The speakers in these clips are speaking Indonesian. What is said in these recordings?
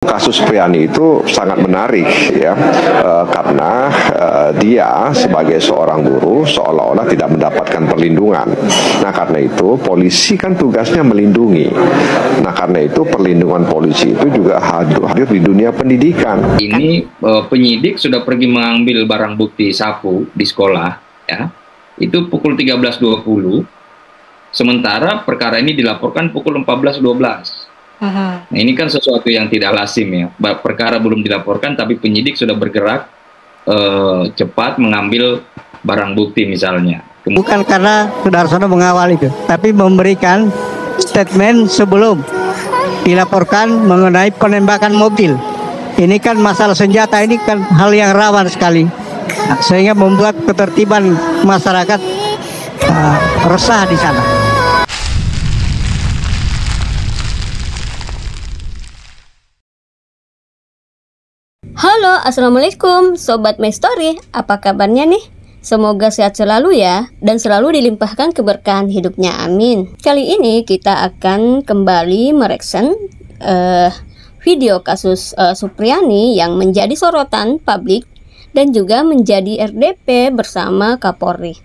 Kasus Priani itu sangat menarik ya, karena dia sebagai seorang guru seolah-olah tidak mendapatkan perlindungan. Nah karena itu polisi kan tugasnya melindungi. Nah karena itu perlindungan polisi itu juga hadir di dunia pendidikan. Ini penyidik sudah pergi mengambil barang bukti sapu di sekolah ya, itu pukul 13.20, sementara perkara ini dilaporkan pukul 14.12. Nah ini kan sesuatu yang tidak lazim ya, perkara belum dilaporkan tapi penyidik sudah bergerak cepat mengambil barang bukti misalnya. Bukan karena Sudarsono mengawal itu, tapi memberikan statement sebelum dilaporkan mengenai penembakan mobil. Ini kan masalah senjata, ini kan hal yang rawan sekali, sehingga membuat ketertiban masyarakat resah di sana. Halo, assalamualaikum Sobat My Story, apa kabarnya nih? Semoga sehat selalu ya, dan selalu dilimpahkan keberkahan hidupnya, amin. Kali ini kita akan kembali mereaction video kasus Supriani yang menjadi sorotan publik dan juga menjadi RDP bersama Kapolri.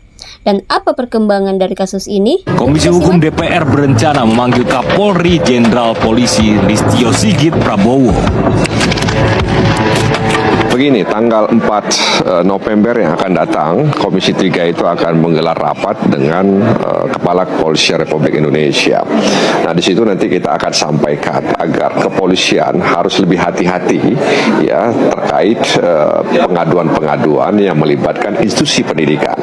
Dan apa perkembangan dari kasus ini? Komisi Hukum DPR berencana memanggil Kapolri Jenderal Polisi Listio Sigit Prabowo. Begini, tanggal 4 November yang akan datang, Komisi 3 itu akan menggelar rapat dengan Kepala Kepolisian Republik Indonesia. Nah, di situ nanti kita akan sampaikan agar kepolisian harus lebih hati-hati ya terkait pengaduan-pengaduan yang melibatkan institusi pendidikan.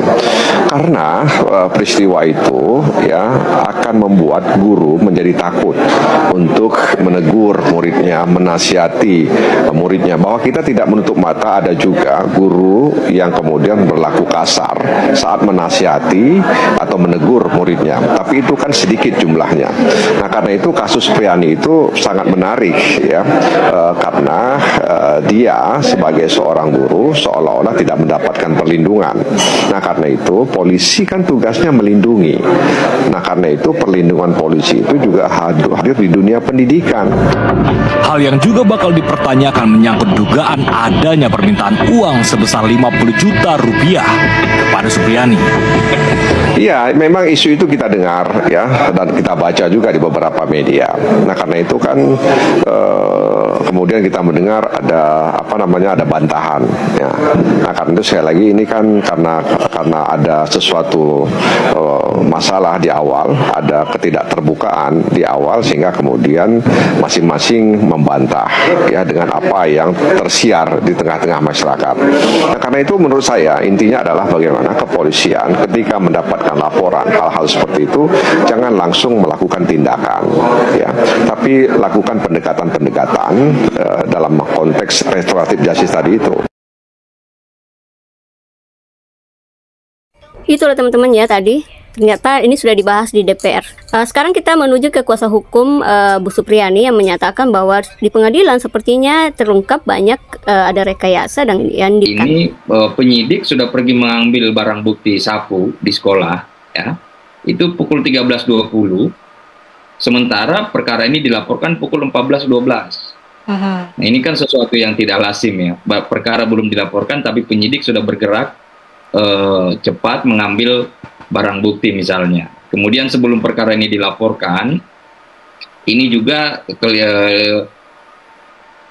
Karena peristiwa itu ya akan membuat guru menjadi takut untuk menegur muridnya, menasihati muridnya, bahwa kita tidak menutup mata ada juga guru yang kemudian berlaku kasar saat menasihati atau menegur muridnya, tapi itu kan sedikit jumlahnya. Nah karena itu kasus Priani itu sangat menarik ya, karena dia sebagai seorang guru seolah-olah tidak mendapatkan perlindungan. Nah karena itu polisi kan tugasnya melindungi. Nah karena itu perlindungan polisi itu juga hadir di dunia pendidikan. Hal yang juga bakal dipertanyakan menyangkut dugaan adanya permintaan uang sebesar 50 juta rupiah kepada Supriani. Iya, memang isu itu kita dengar ya, dan kita baca juga di beberapa media. Nah karena itu kan kemudian kita mendengar ada ada bantahan ya. Nah karena itu sekali lagi ini kan karena ada sesuatu masalah di awal, ada ketidakterbukaan di awal, sehingga kemudian masing-masing membantah ya dengan apa yang tersiar di tengah-tengah masyarakat. Nah karena itu menurut saya intinya adalah bagaimana kepolisian ketika mendapatkan laporan hal-hal seperti itu jangan langsung melakukan tindakan ya, tapi lakukan pendekatan-pendekatan dalam konteks restoratif justice tadi itu. Itulah teman-teman ya, tadi ternyata ini sudah dibahas di DPR. Sekarang kita menuju ke kuasa hukum Bu Supriani yang menyatakan bahwa di pengadilan sepertinya terungkap banyak ada rekayasa dan yang ini penyidik sudah pergi mengambil barang bukti sapu di sekolah ya, itu pukul 13.20, sementara perkara ini dilaporkan pukul 14.12. Nah ini kan sesuatu yang tidak lazim ya, perkara belum dilaporkan tapi penyidik sudah bergerak cepat mengambil barang bukti misalnya. Kemudian sebelum perkara ini dilaporkan, ini juga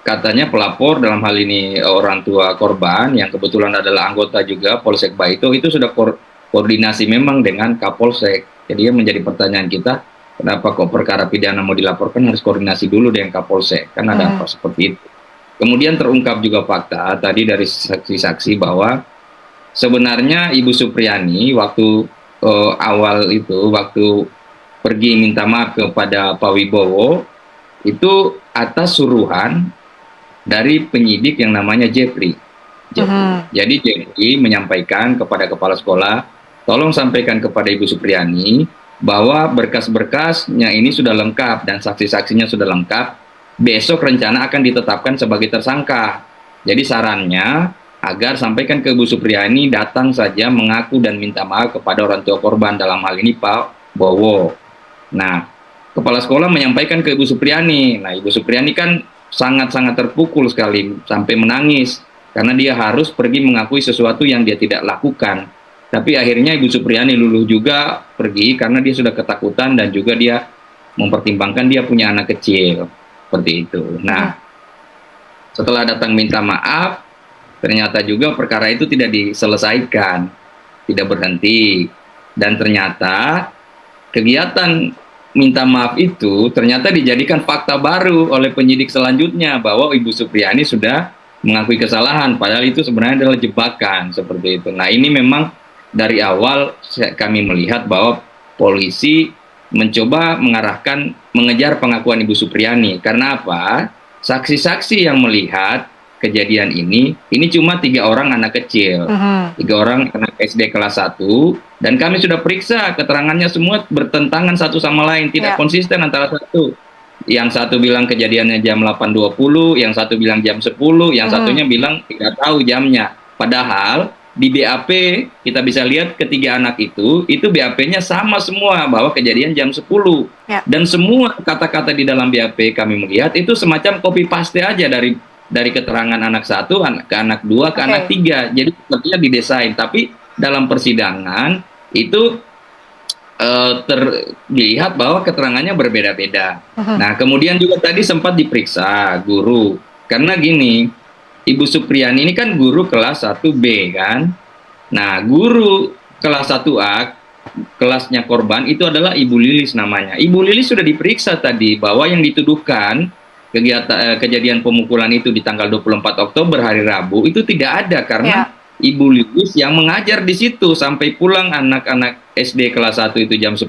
katanya pelapor, dalam hal ini orang tua korban yang kebetulan adalah anggota juga Polsek Baito, itu sudah koordinasi memang dengan Kapolsek. Jadi menjadi pertanyaan kita, kenapa kok perkara pidana mau dilaporkan harus koordinasi dulu dengan Kapolsek? Kan ada apa seperti itu. Kemudian terungkap juga fakta tadi dari saksi-saksi bahwa sebenarnya Ibu Supriani waktu awal itu, waktu pergi minta maaf kepada Pak Wibowo, itu atas suruhan dari penyidik yang namanya Jeffrey. Jadi Jeffrey menyampaikan kepada kepala sekolah, tolong sampaikan kepada Ibu Supriani bahwa berkas-berkasnya ini sudah lengkap dan saksi-saksinya sudah lengkap, besok rencana akan ditetapkan sebagai tersangka. Jadi sarannya agar sampaikan ke Bu Supriani datang saja mengaku dan minta maaf kepada orang tua korban, dalam hal ini Pak Bowo. Nah, kepala sekolah menyampaikan ke Ibu Supriani. Nah, Ibu Supriani kan sangat-sangat terpukul sekali sampai menangis karena dia harus pergi mengakui sesuatu yang dia tidak lakukan. Tapi akhirnya Ibu Supriyani luluh juga pergi karena dia sudah ketakutan dan juga dia mempertimbangkan dia punya anak kecil. Seperti itu. Nah, setelah datang minta maaf, ternyata juga perkara itu tidak diselesaikan, tidak berhenti. Dan ternyata kegiatan minta maaf itu ternyata dijadikan fakta baru oleh penyidik selanjutnya bahwa Ibu Supriyani sudah mengakui kesalahan, padahal itu sebenarnya adalah jebakan, seperti itu. Nah, ini memang dari awal kami melihat bahwa polisi mencoba mengejar pengakuan Ibu Supriyani. Karena apa? Saksi-saksi yang melihat kejadian ini cuma 3 orang anak kecil, 3 orang anak SD kelas 1, dan kami sudah periksa keterangannya semua bertentangan satu sama lain, tidak konsisten antara satu. Yang satu bilang kejadiannya jam 8.20, yang satu bilang jam 10, yang satunya bilang tidak tahu jamnya. Padahal di BAP kita bisa lihat ketiga anak itu BAP-nya sama semua bahwa kejadian jam 10. Dan semua kata-kata di dalam BAP kami melihat itu semacam copy paste aja dari keterangan anak 1 ke anak 2 ke anak 3. Jadi sepertinya didesain, tapi dalam persidangan itu terlihat bahwa keterangannya berbeda-beda. Nah, kemudian juga tadi sempat diperiksa guru. Karena gini, Ibu Supriyani ini kan guru kelas 1B kan. Nah, guru kelas 1A, kelasnya korban itu adalah Ibu Lilis namanya. Ibu Lilis sudah diperiksa tadi bahwa yang dituduhkan kejadian pemukulan itu di tanggal 24 Oktober hari Rabu itu tidak ada karena Ibu Lilis yang mengajar di situ sampai pulang anak-anak SD kelas 1 itu jam 10,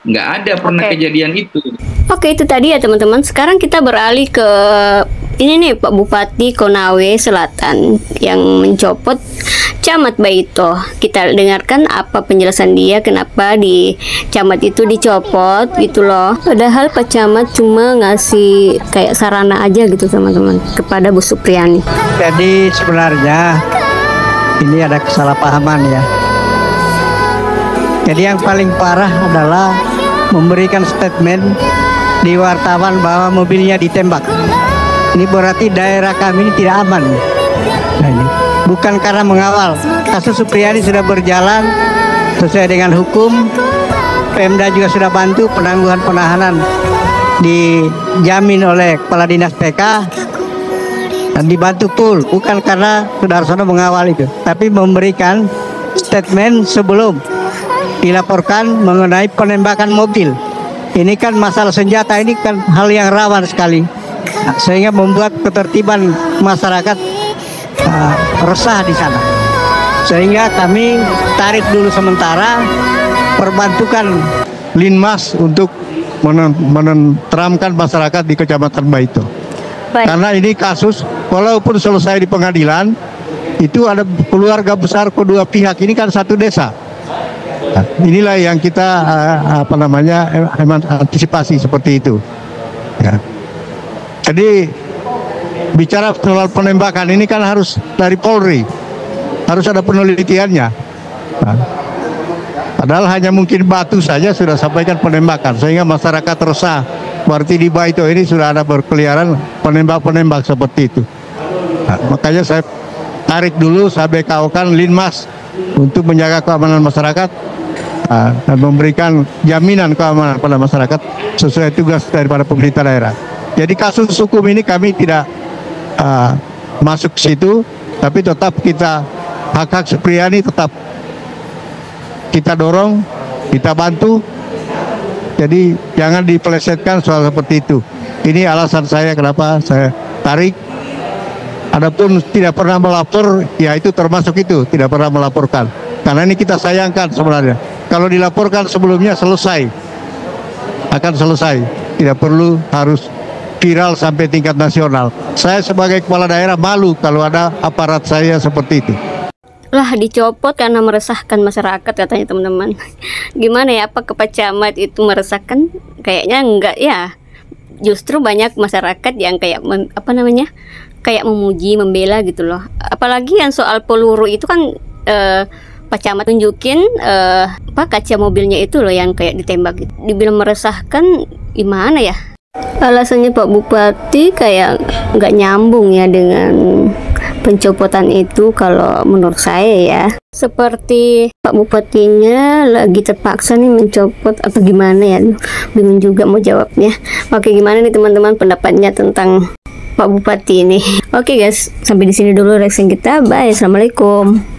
nggak ada pernah kejadian itu. Oke, itu tadi ya teman-teman. Sekarang kita beralih ke ini nih, Pak Bupati Konawe Selatan yang mencopot Camat Baito. Kita dengarkan apa penjelasan dia kenapa di camat itu dicopot gitu loh. Padahal Pak Camat cuma ngasih kayak sarana aja gitu teman-teman kepada Bu Supriyani. Jadi sebenarnya ini ada kesalahpahaman ya. Jadi yang paling parah adalah memberikan statement di wartawan bahwa mobilnya ditembak. Ini berarti daerah kami ini tidak aman. Nah, ini bukan karena mengawal. Kasus Supriyani sudah berjalan sesuai dengan hukum. Pemda juga sudah bantu penangguhan penahanan dijamin oleh Kepala Dinas PK dan dibantu full. Bukan karena Sudarsono mengawal itu, tapi memberikan statement sebelum dilaporkan mengenai penembakan mobil. Ini kan masalah senjata, ini kan hal yang rawan sekali, sehingga membuat ketertiban masyarakat resah di sana. Sehingga kami tarik dulu sementara, perbantukan Linmas untuk menenteramkan masyarakat di Kecamatan Baito. Karena ini kasus, walaupun selesai di pengadilan, itu ada keluarga besar kedua pihak, ini kan satu desa. Nah, inilah yang kita antisipasi seperti itu. Ya. Jadi bicara soal penembakan ini kan harus dari Polri, harus ada penelitiannya. Nah, padahal hanya mungkin batu saja sudah sampaikan penembakan, sehingga masyarakat resah. Berarti di Baito ini sudah ada berkeliaran penembak-penembak seperti itu. Nah, makanya saya tarik dulu, saya BKO-kan Linmas untuk menjaga keamanan masyarakat dan memberikan jaminan keamanan pada masyarakat sesuai tugas daripada pemerintah daerah. Jadi kasus hukum ini kami tidak masuk ke situ, tapi tetap kita hak-hak Supriyani tetap kita dorong, kita bantu. Jadi jangan dipelesetkan soal seperti itu. Ini alasan saya kenapa saya tarik. Adapun tidak pernah melapor, ya itu termasuk itu, tidak pernah melaporkan. Karena ini kita sayangkan sebenarnya. Kalau dilaporkan sebelumnya selesai, akan selesai. Tidak perlu harus viral sampai tingkat nasional. Saya sebagai kepala daerah malu kalau ada aparat saya seperti itu. Lah, dicopot karena meresahkan masyarakat katanya teman-teman. Gimana ya, apa Pak Camat itu meresahkan? Kayaknya enggak ya. Justru banyak masyarakat yang kayak kayak memuji, membela gitu loh. Apalagi yang soal peluru itu kan Pak Camat tunjukin kaca mobilnya itu loh yang kayak ditembak gitu. Dibilang meresahkan gimana ya? Alasannya Pak Bupati kayak nggak nyambung ya dengan pencopotan itu kalau menurut saya ya. Seperti Pak Bupatinya lagi terpaksa nih mencopot atau gimana ya. Bingung juga mau jawabnya. Oke, gimana nih teman-teman pendapatnya tentang Pak Bupati ini? Oke guys, sampai di sini dulu reaction kita. Bye, assalamualaikum.